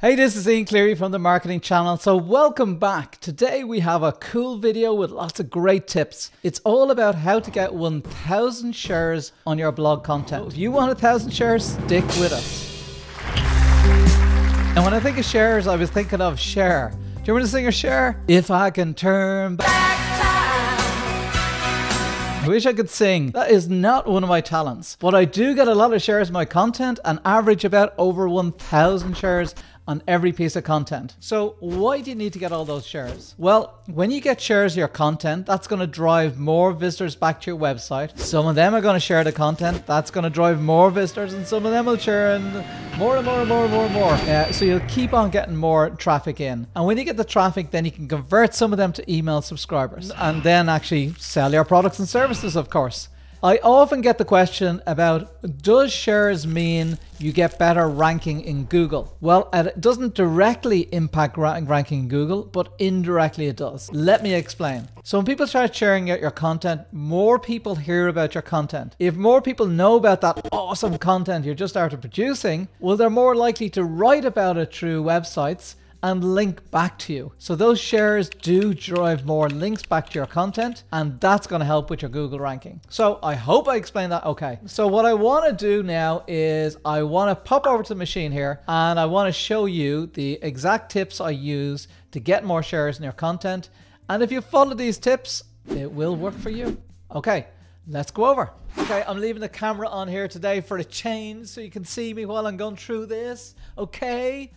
Hey, this is Ian Cleary from the Marketing Channel. So welcome back. Today we have a cool video with lots of great tips. It's all about how to get 1,000 shares on your blog content. If you want 1,000 shares, stick with us. And when I think of shares, I was thinking of Cher. Do you remember the singer Cher? If I can turn back time. I wish I could sing. That is not one of my talents. But I do get a lot of shares in my content and average about over 1,000 shares on every piece of content. So why do you need to get all those shares? Well, when you get shares of your content, that's going to drive more visitors back to your website. Some of them are going to share the content. That's going to drive more visitors, and some of them will share and more and more and more and more and more. So you'll keep on getting more traffic in. And when you get the traffic, then you can convert some of them to email subscribers and then actually sell your products and services, of course. I often get the question about, does shares mean you get better ranking in Google? Well, it doesn't directly impact ranking in Google, but indirectly it does. Let me explain. So when people start sharing out your content, more people hear about your content. If more people know about that awesome content you just started producing, well, they're more likely to write about it through websites and link back to you. So those shares do drive more links back to your content, and that's going to help with your Google ranking. So I hope I explained that okay. So what I want to do now is I want to pop over to the machine here, and I want to show you the exact tips I use to get more shares in your content. And if you follow these tips, it will work for you. Okay, let's go over. Okay, I'm leaving the camera on here today for a change so you can see me while I'm going through this. Okay.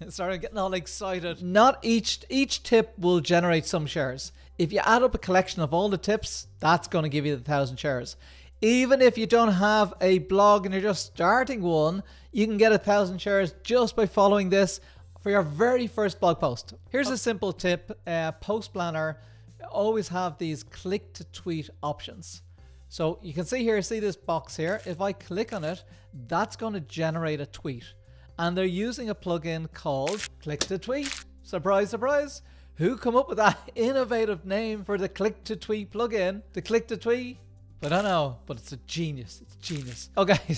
Sorry, I'm getting all excited. Not each tip will generate some shares. If you add up a collection of all the tips, that's going to give you the 1,000 shares. Even if you don't have a blog and you're just starting one, you can get 1,000 shares just by following this for your very first blog post. Here's a simple tip. Post planner always have these click to tweet options. So you can see here, see this box here. If I click on it, that's going to generate a tweet. And they're using a plugin called Click to Tweet. Surprise, surprise. Who come up with that innovative name for the Click to Tweet plugin? The Click to Tweet? I don't know, but it's a genius. It's genius. Okay,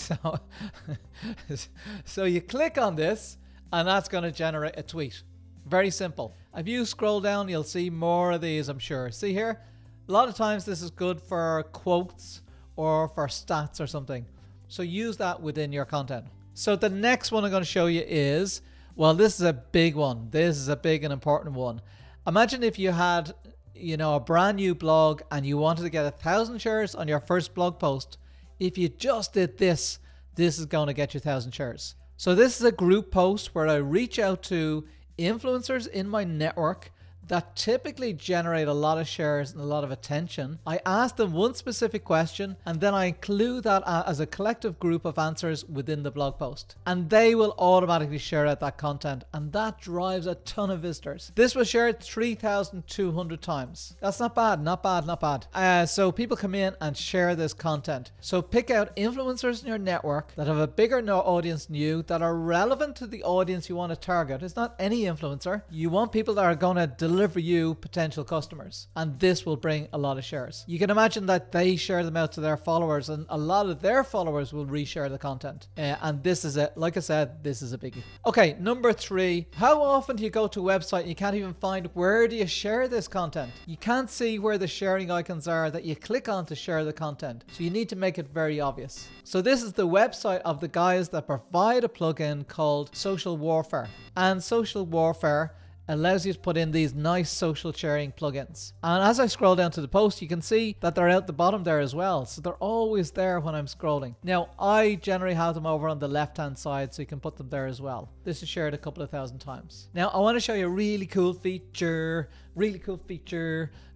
so you click on this and that's going to generate a tweet. Very simple. If you scroll down, you'll see more of these, I'm sure. See here? A lot of times this is good for quotes or for stats or something. So use that within your content. So the next one I'm going to show you is, well, this is a big one. This is a big and important one. Imagine if you had, a brand new blog and you wanted to get 1,000 shares on your first blog post. If you just did this, this is going to get you 1,000 shares. So this is a group post where I reach out to influencers in my network that typically generate a lot of shares and a lot of attention. I ask them one specific question and then I include that as a collective group of answers within the blog post. And they will automatically share out that content, and that drives a ton of visitors. This was shared 3,200 times. That's not bad, not bad, not bad. So people come in and share this content. So pick out influencers in your network that have a bigger audience than you, that are relevant to the audience you want to target. It's not any influencer. You want people that are going to deliver you potential customers, and this will bring a lot of shares. You can imagine that they share them out to their followers, and a lot of their followers will reshare the content. And this is it. Like I said, this is a biggie. Okay, number 3. How often do you go to a website and you can't even find where do you share this content? You can't see where the sharing icons are that you click on to share the content. So you need to make it very obvious. So this is the website of the guys that provide a plugin called Social Warfare. And Social Warfare allows you to put in these nice social sharing plugins. And as I scroll down to the post, you can see that they're out the bottom there as well. So they're always there when I'm scrolling. Now, I generally have them over on the left-hand side, so you can put them there as well. This is shared a couple of thousand times. Now, I want to show you a really cool feature.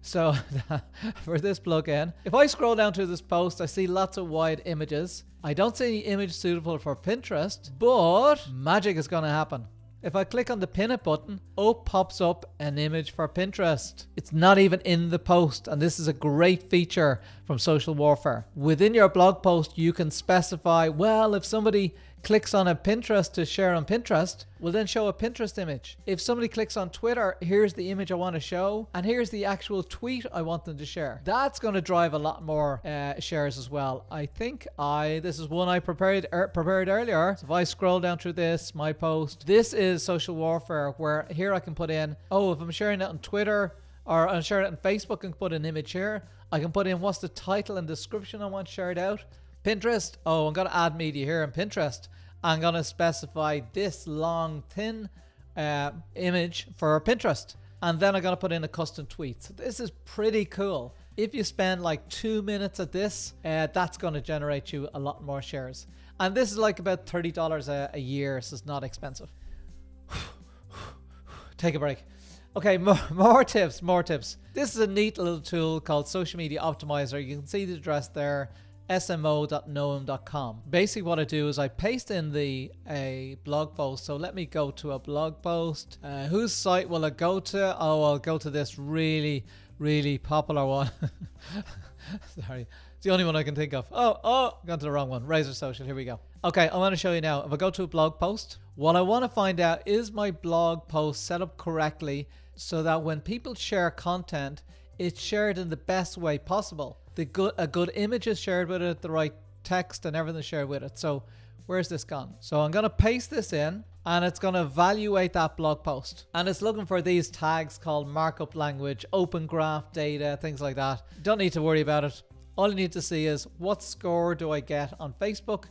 So for this plugin, if I scroll down to this post, I see lots of wide images. I don't see any image suitable for Pinterest, but magic is going to happen. If I click on the pin it button, pops up an image for Pinterest. It's not even in the post, and this is a great feature from Social Warfare. Within your blog post, you can specify, well, if somebody clicks on a Pinterest to share on Pinterest, will then show a Pinterest image. If somebody clicks on Twitter, here's the image I want to show, and here's the actual tweet I want them to share. That's going to drive a lot more shares as well. I think this is one I prepared earlier. So if I scroll down through this, my post, this is social warfare, where here I can put in, oh, if I'm sharing it on Twitter, or I'm sharing it on Facebook, I can put an image here. I can put in what's the title and description I want shared out. Pinterest, oh, I'm going to add media here in Pinterest. I'm going to specify this long, thin image for Pinterest. And then I'm going to put in a custom tweet. So this is pretty cool. If you spend like 2 minutes at this, that's going to generate you a lot more shares. And this is like about $30 a year, so it's not expensive. Take a break. Okay, more tips. This is a neat little tool called Social Media Optimizer. You can see the address there, smo.noam.com. Basically what I do is I paste in a blog post. So let me go to a blog post. Whose site will I go to? Oh, I'll go to this really popular one. Sorry, it's the only one I can think of. Oh, gone to the wrong one. RazorSocial, here we go. Okay, I want to show you now. If I go to a blog post, what I want to find out is my blog post set up correctly so that when people share content, it's shared in the best way possible. A good image is shared with it, the right text and everything is shared with it. So where's this gone? So I'm going to paste this in, and it's going to evaluate that blog post. And it's looking for these tags called markup language, open graph data, things like that. Don't need to worry about it. All you need to see is what score do I get on Facebook?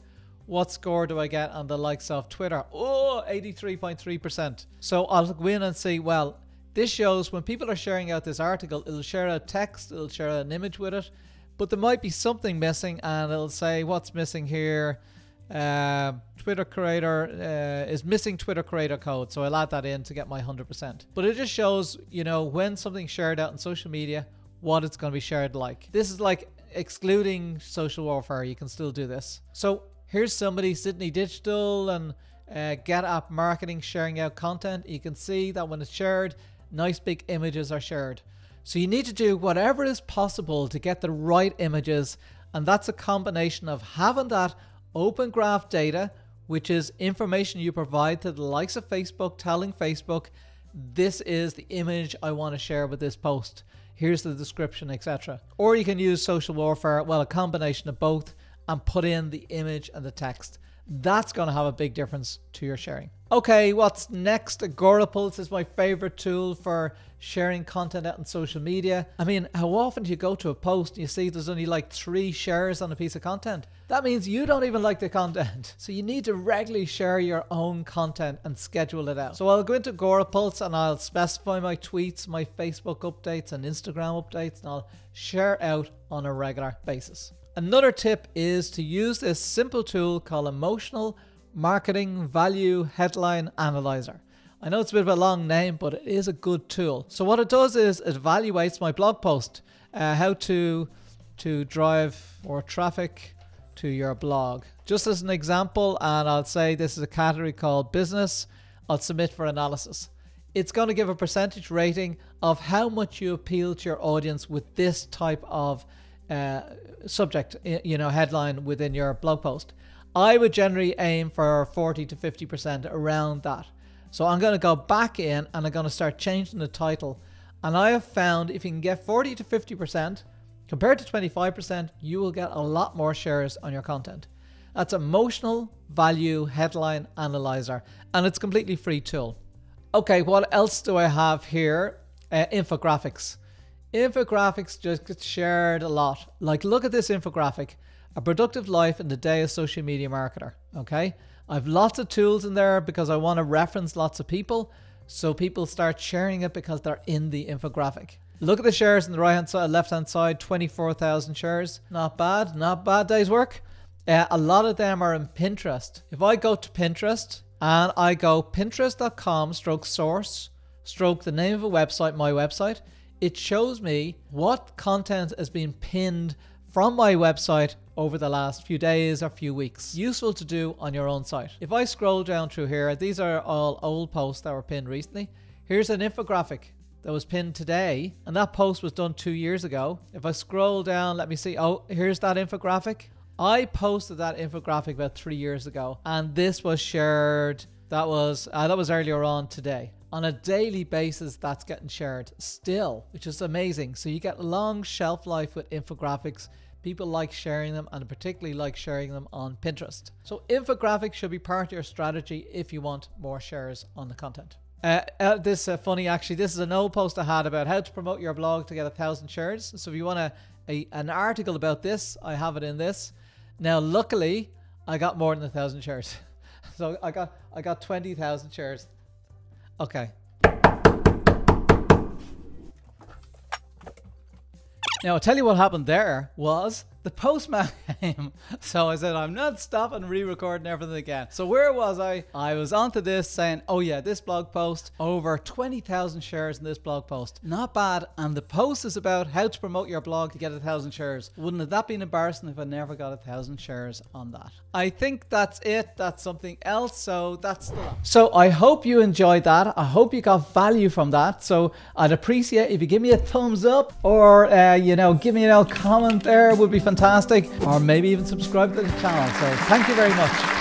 What score do I get on the likes of Twitter? Oh, 83.3%. So I'll go in and see, well, this shows when people are sharing out this article, it'll share a text, it'll share an image with it, but there might be something missing, and it'll say what's missing here. Twitter creator is missing Twitter creator code, so I'll add that in to get my 100%. But it just shows, you know, when something's shared out on social media, what it's going to be shared like. This is like excluding social warfare. You can still do this. So here's somebody, Sydney Digital and Get App Marketing, sharing out content. You can see that when it's shared, nice big images are shared. So you need to do whatever is possible to get the right images, and that's a combination of having that open graph data, which is information you provide to the likes of Facebook, telling Facebook, this is the image I want to share with this post. Here's the description, etc. Or you can use social warfare, well, a combination of both, and put in the image and the text. That's going to have a big difference to your sharing. Okay, what's next? Agorapulse is my favorite tool for sharing content out on social media. I mean, how often do you go to a post and you see there's only like 3 shares on a piece of content? That means you don't even like the content. So you need to regularly share your own content and schedule it out. So I'll go into Agorapulse and I'll specify my tweets, my Facebook updates and Instagram updates, and I'll share out on a regular basis. Another tip is to use this simple tool called Emotional Marketing Value Headline Analyzer. I know it's a bit of a long name, but it is a good tool. So what it does is it evaluates my blog post, how to drive more traffic to your blog. Just as an example, and I'll say this is a category called business, I'll submit for analysis. It's going to give a percentage rating of how much you appeal to your audience with this type of subject, headline within your blog post. I would generally aim for 40 to 50% around that. So I'm going to go back in and I'm going to start changing the title. And I have found if you can get 40 to 50% compared to 25%, you will get a lot more shares on your content. That's Emotional Value Headline Analyzer, and it's a completely free tool. Okay, what else do I have here? Infographics. Infographics just gets shared a lot. Like, look at this infographic. A productive life in the day as social media marketer. Okay, I have lots of tools in there because I want to reference lots of people, so people start sharing it because they're in the infographic. Look at the shares on the right hand side, left hand side, 24,000 shares. Not bad day's work. A lot of them are in Pinterest. If I go to Pinterest and I go pinterest.com/source/ the name of a website, my website, it shows me what content has been pinned from my website over the last few days or few weeks. Useful to do on your own site. If I scroll down through here, these are all old posts that were pinned recently. Here's an infographic that was pinned today, and that post was done 2 years ago. If I scroll down, let me see. Oh, here's that infographic. I posted that infographic about 3 years ago, and this was shared. That was earlier on today. On a daily basis, that's getting shared still, which is amazing. So you get long shelf life with infographics. People like sharing them, and particularly like sharing them on Pinterest. So infographics should be part of your strategy if you want more shares on the content. This funny, actually, this is an old post I had about how to promote your blog to get 1,000 shares. So if you want an article about this, I have it in this. Now, luckily, I got more than 1,000 shares. So I got 20,000 shares. Okay. Now, I'll tell you what happened there was the postman came. So I said, I'm not stopping re-recording everything again. So where was I? I was onto this saying, oh yeah, this blog post, over 20,000 shares in this blog post. Not bad. And the post is about how to promote your blog to get 1,000 shares. Wouldn't have that been embarrassing if I never got 1,000 shares on that? I think that's it. That's something else. So that's the last. So I hope you enjoyed that. I hope you got value from that. So I'd appreciate if you give me a thumbs up, or give me a comment there, would be fantastic, or maybe even subscribe to the channel. So thank you very much.